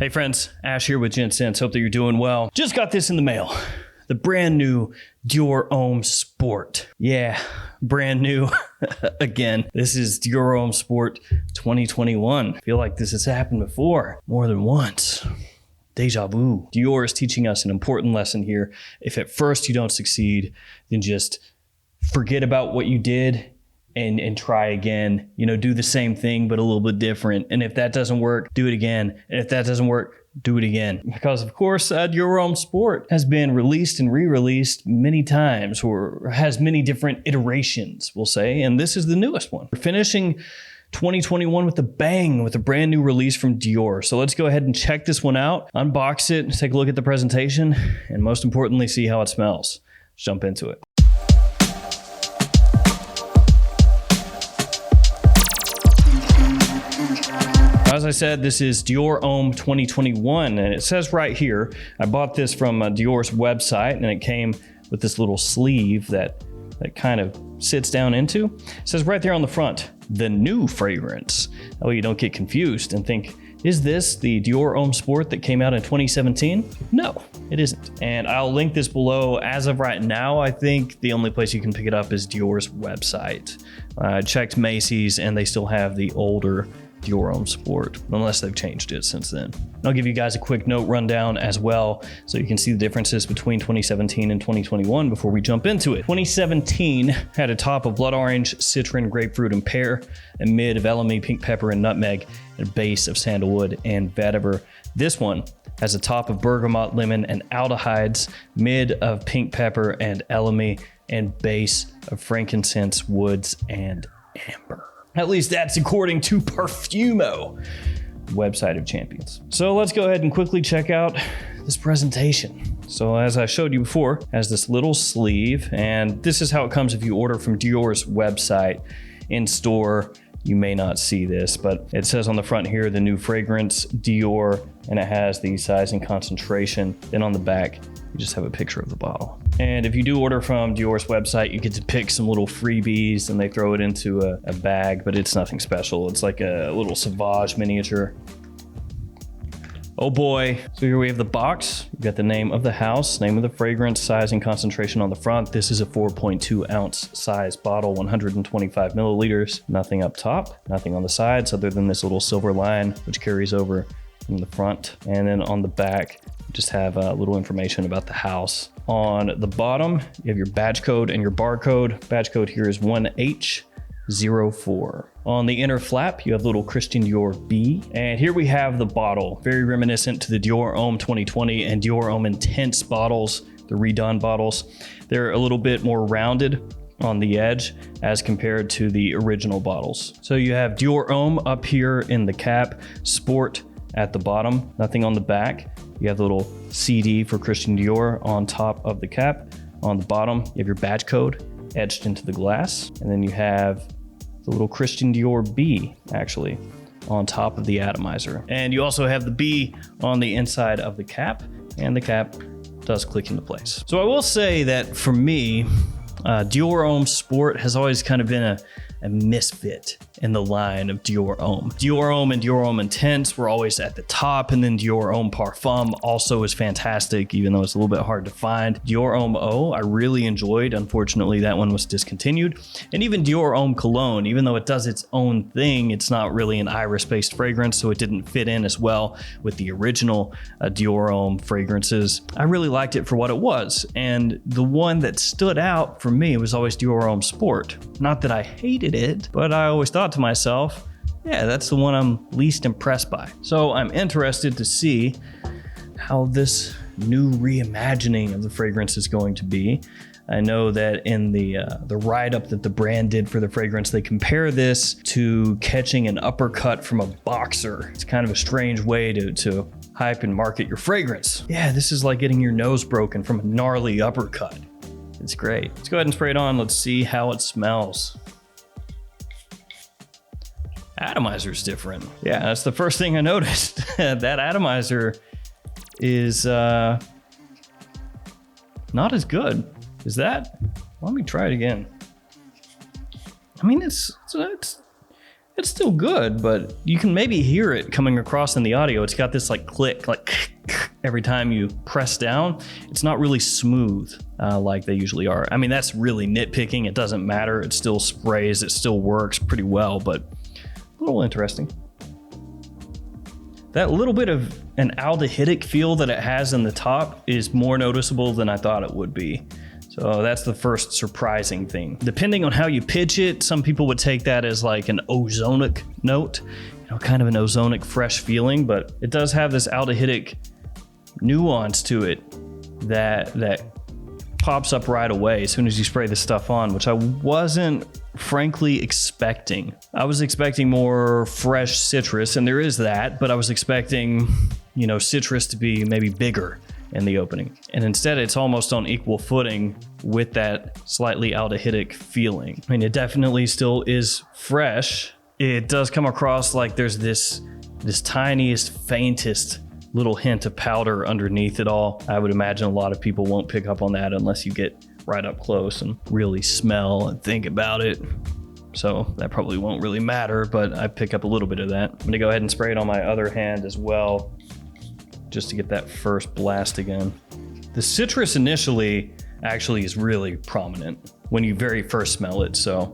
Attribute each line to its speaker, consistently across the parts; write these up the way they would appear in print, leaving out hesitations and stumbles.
Speaker 1: Hey friends, Ash here with Gents. Hope that you're doing well. Just got this in the mail. The brand new Dior Homme Sport. Yeah, brand new again. This is Dior Homme Sport 2021. I feel like this has happened before, more than once. Deja vu. Dior is teaching us an important lesson here. If at first you don't succeed, then just forget about what you did and try again. You know, do the same thing, but a little bit different. And if that doesn't work, do it again. And if that doesn't work, do it again. Because of course, Dior Homme Sport has been released and re-released many times, or has many different iterations, we'll say. And this is the newest one. We're finishing 2021 with a bang, with a brand new release from Dior. So let's go ahead and check this one out, unbox it, take a look at the presentation, and most importantly, see how it smells. Let's jump into it. As I said, this is Dior Homme 2021, and it says right here, I bought this from Dior's website, and it came with this little sleeve that kind of sits down into. It says right there on the front, the new fragrance. That way you don't get confused and think, is this the Dior Homme Sport that came out in 2017? No, it isn't. And I'll link this below. As of right now, I think the only place you can pick it up is Dior's website. I checked Macy's and they still have the older Dior Homme Sport, unless they've changed it since then. I'll give you guys a quick note rundown as well, so you can see the differences between 2017 and 2021 before we jump into it. 2017 had a top of blood orange, citron, grapefruit, and pear, a mid of elemi, pink pepper, and nutmeg, and a base of sandalwood and vetiver. This one has a top of bergamot, lemon, and aldehydes, mid of pink pepper and elemi, and base of frankincense, woods, and amber. At least that's according to Perfumo, website of champions. So let's go ahead and quickly check out this presentation. So as I showed you before, it has this little sleeve, and this is how it comes if you order from Dior's website. In store, you may not see this, but it says on the front here, the new fragrance, Dior, and it has the size and concentration. Then on the back, you just have a picture of the bottle. And if you do order from Dior's website, you get to pick some little freebies and they throw it into a bag, but it's nothing special. It's like a little Sauvage miniature. Oh boy. So here we have the box. You've got the name of the house, name of the fragrance, size and concentration on the front. This is a 4.2 ounce size bottle, 125 milliliters. Nothing up top, nothing on the sides other than this little silver line, which carries over from the front. And then on the back, just have a little information about the house. On the bottom, you have your badge code and your barcode. Badge code here is 1H04. On the inner flap, you have little Christian Dior B. And here we have the bottle, very reminiscent to the Dior Homme 2020 and Dior Homme Intense bottles, the redone bottles. They're a little bit more rounded on the edge as compared to the original bottles. So you have Dior Homme up here in the cap, Sport at the bottom, nothing on the back. You have the little CD for Christian Dior on top of the cap. On the bottom, you have your badge code etched into the glass. And then you have the little Christian Dior B, actually, on top of the atomizer. And you also have the B on the inside of the cap, and the cap does click into place. So I will say that for me, Dior Homme Sport has always kind of been a misfit in the line of Dior Homme. Dior Homme and Dior Homme Intense were always at the top, and then Dior Homme Parfum also is fantastic, even though it's a little bit hard to find. Dior Homme Eau, I really enjoyed. Unfortunately, that one was discontinued. And even Dior Homme Cologne, even though it does its own thing, it's not really an iris-based fragrance, so it didn't fit in as well with the original Dior Homme fragrances. I really liked it for what it was, and the one that stood out for me was always Dior Homme Sport. Not that I hated it, but I always thought to myself, yeah, that's the one I'm least impressed by. So I'm interested to see how this new reimagining of the fragrance is going to be. I know that in the write-up that the brand did for the fragrance, they compare this to catching an uppercut from a boxer. It's kind of a strange way to hype and market your fragrance. Yeah, this is like getting your nose broken from a gnarly uppercut. It's great. Let's go ahead and spray it on. Let's see how it smells. Atomizer's different. Yeah, that's the first thing I noticed. That atomizer is not as good. Is that? Let me try it again. I mean, it's It's still good, but you can maybe hear it coming across in the audio. It's got this like click, like every time you press down. It's not really smooth like they usually are. I mean, that's really nitpicking. It doesn't matter. It still sprays. It still works pretty well, but a little interesting. That little bit of an aldehydic feel that it has in the top is more noticeable than I thought it would be. So that's the first surprising thing. Depending on how you pitch it, some people would take that as like an ozonic note, kind of an ozonic fresh feeling, but it does have this aldehydic nuance to it that pops up right away as soon as you spray this stuff on, which I wasn't frankly expecting. I was expecting more fresh citrus, and there is that, but I was expecting, citrus to be maybe bigger in the opening. And instead it's almost on equal footing with that slightly aldehydic feeling. I mean, it definitely still is fresh. It does come across like there's this tiniest, faintest little hint of powder underneath it all. I would imagine a lot of people won't pick up on that unless you get right up close and really smell and think about it. So that probably won't really matter, but I pick up a little bit of that. I'm gonna go ahead and spray it on my other hand as well, just to get that first blast again. The citrus initially actually is really prominent when you very first smell it, so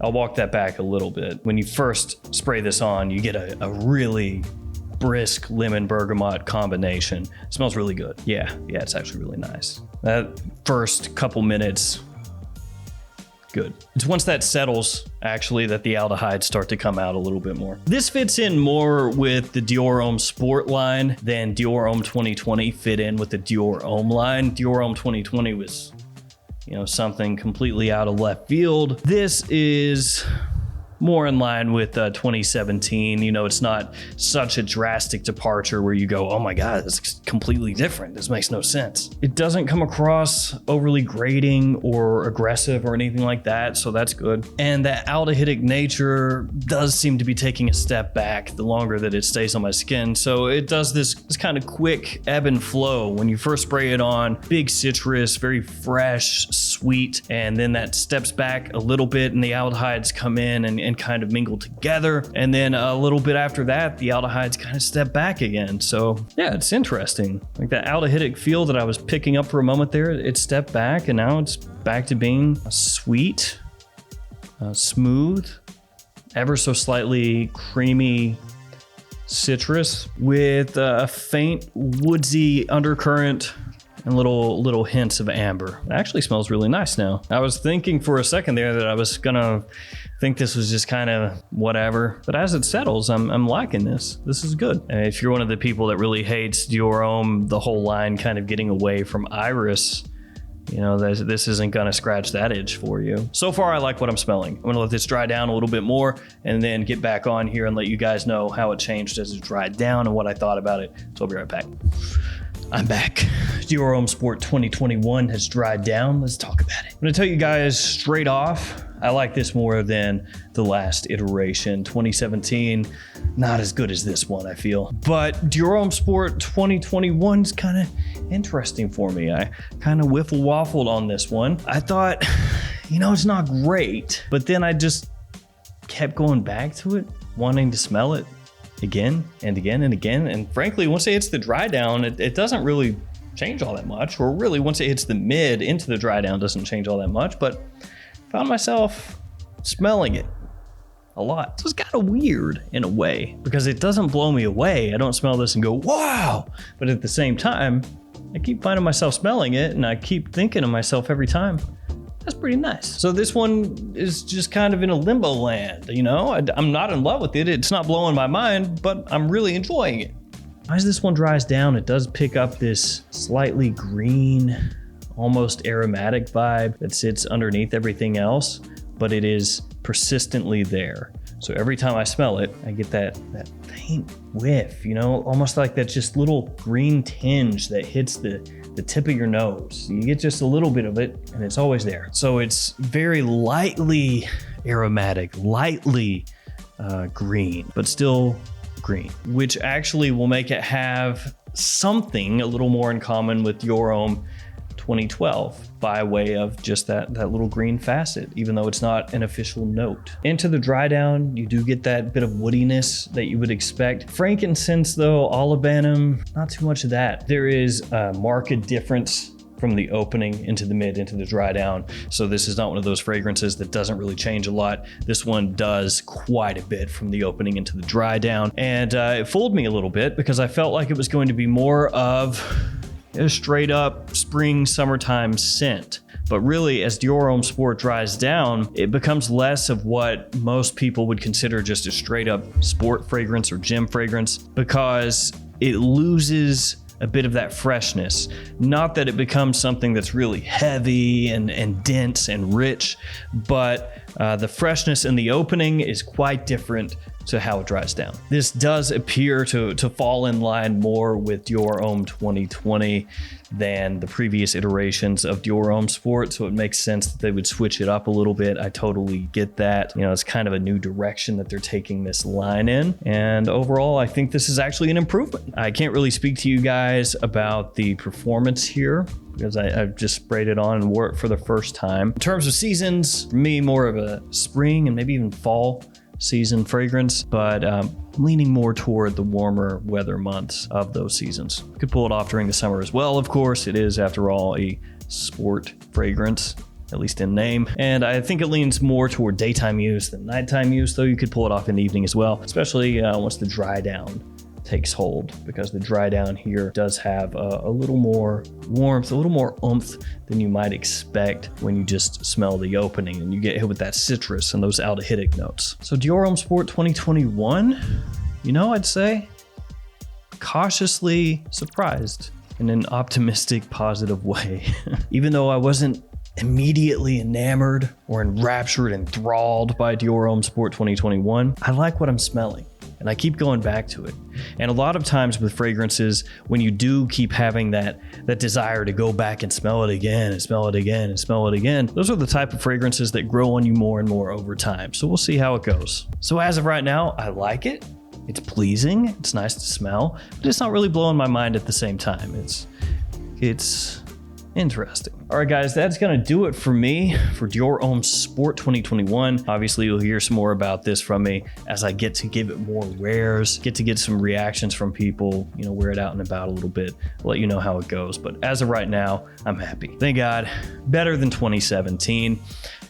Speaker 1: I'll walk that back a little bit. When you first spray this on, you get a really brisk lemon bergamot combination. It smells really good. Yeah, it's actually really nice. That first couple minutes, good. It's once that settles, actually, that the aldehydes start to come out a little bit more. This fits in more with the Dior Homme Sport line than Dior Homme 2020 fit in with the Dior Homme line. Dior Homme 2020 was, something completely out of left field. This is more in line with 2017. It's not such a drastic departure where you go, oh my God, it's completely different. This makes no sense. It doesn't come across overly grating or aggressive or anything like that, so that's good. And that aldehydic nature does seem to be taking a step back the longer that it stays on my skin. So it does this kind of quick ebb and flow. When you first spray it on, big citrus, very fresh, sweet, and then that steps back a little bit and the aldehydes come in and kind of mingle together. And then a little bit after that, the aldehydes kind of step back again. So yeah, it's interesting. Like that aldehydic feel that I was picking up for a moment there, it stepped back and now it's back to being sweet, smooth, ever so slightly creamy citrus with a faint woodsy undercurrent and little hints of amber. It actually smells really nice now. I was thinking for a second there that I was gonna think this was just kind of whatever, but as it settles, I'm liking this. This is good. And if you're one of the people that really hates Dior Homme, the whole line kind of getting away from Iris, this isn't gonna scratch that itch for you. So far, I like what I'm smelling. I'm gonna let this dry down a little bit more and then get back on here and let you guys know how it changed as it dried down and what I thought about it. So I'll be right back. I'm back. Dior Homme Sport 2021 has dried down. Let's talk about it. I'm gonna tell you guys straight off, I like this more than the last iteration. 2017, not as good as this one, I feel. But Dior Homme Sport 2021 is kind of interesting for me. I kind of waffled on this one. I thought, it's not great, but then I just kept going back to it, wanting to smell it again and again and again. And frankly, once it hits the dry down, it doesn't really change all that much. Or really, once it hits the mid into the dry down, doesn't change all that much. But found myself smelling it a lot. So it's kind of weird in a way because it doesn't blow me away. I don't smell this and go, wow. But at the same time, I keep finding myself smelling it and I keep thinking to myself every time, that's pretty nice. So this one is just kind of in a limbo land, I'm not in love with it. It's not blowing my mind, but I'm really enjoying it. As this one dries down, it does pick up this slightly green, almost aromatic vibe that sits underneath everything else, but it is persistently there. So every time I smell it, I get that faint whiff, almost like that just little green tinge that hits the tip of your nose. You get just a little bit of it and it's always there. So it's very lightly aromatic, lightly green, but still green, which actually will make it have something a little more in common with Dior Homme 2012 by way of just that little green facet, even though it's not an official note. Into the dry down, you do get that bit of woodiness that you would expect. Frankincense though, olibanum, not too much of that. There is a marked difference from the opening into the mid, into the dry down. So this is not one of those fragrances that doesn't really change a lot. This one does quite a bit from the opening into the dry down. And it fooled me a little bit because I felt like it was going to be more of a straight up spring, summertime scent. But really, as Dior Homme Sport dries down, it becomes less of what most people would consider just a straight up sport fragrance or gym fragrance, because it loses a bit of that freshness. Not that it becomes something that's really heavy and dense and rich, but the freshness in the opening is quite different to how it dries down. This does appear to fall in line more with Dior Homme 2020 than the previous iterations of Dior Homme Sport, so it makes sense that they would switch it up a little bit. I totally get that. You know, it's kind of a new direction that they're taking this line in, and overall, I think this is actually an improvement. I can't really speak to you guys about the performance here because I've just sprayed it on and wore it for the first time. In terms of seasons, for me, more of a spring and maybe even fall season fragrance, but leaning more toward the warmer weather months of those seasons. You could pull it off during the summer as well, of course. It is, after all, a sport fragrance, at least in name. And I think it leans more toward daytime use than nighttime use, though you could pull it off in the evening as well, especially once the dry down takes hold, because the dry down here does have a little more warmth, a little more oomph than you might expect when you just smell the opening and you get hit with that citrus and those aldehydic notes. So Dior Homme Sport 2021, you know, I'd say cautiously surprised in an optimistic, positive way. Even though I wasn't immediately enamored or enraptured, enthralled by Dior Homme Sport 2021, I like what I'm smelling. And I keep going back to it. And a lot of times with fragrances, when you do keep having that desire to go back and smell it again and smell it again and smell it again, those are the type of fragrances that grow on you more and more over time. So we'll see how it goes. So as of right now, I like it. It's pleasing. It's nice to smell, but it's not really blowing my mind at the same time. It's interesting. All right, guys, that's gonna do it for me for Dior Homme Sport 2021. Obviously, you'll hear some more about this from me as I get to give it more wears, get some reactions from people, you know, wear it out and about a little bit. I'll let you know how it goes. But as of right now, I'm happy. Thank God, better than 2017.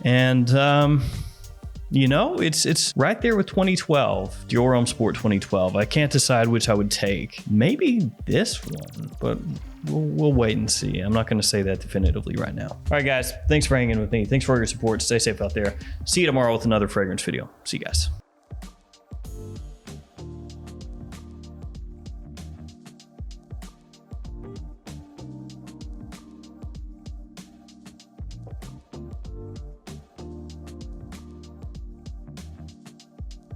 Speaker 1: And you know, it's right there with 2012, Dior Homme Sport 2012. I can't decide which I would take. Maybe this one, but we'll wait and see. I'm not going to say that definitively right now. All right, guys, thanks for hanging with me. Thanks for all your support. Stay safe out there. See you tomorrow with another fragrance video. See you guys.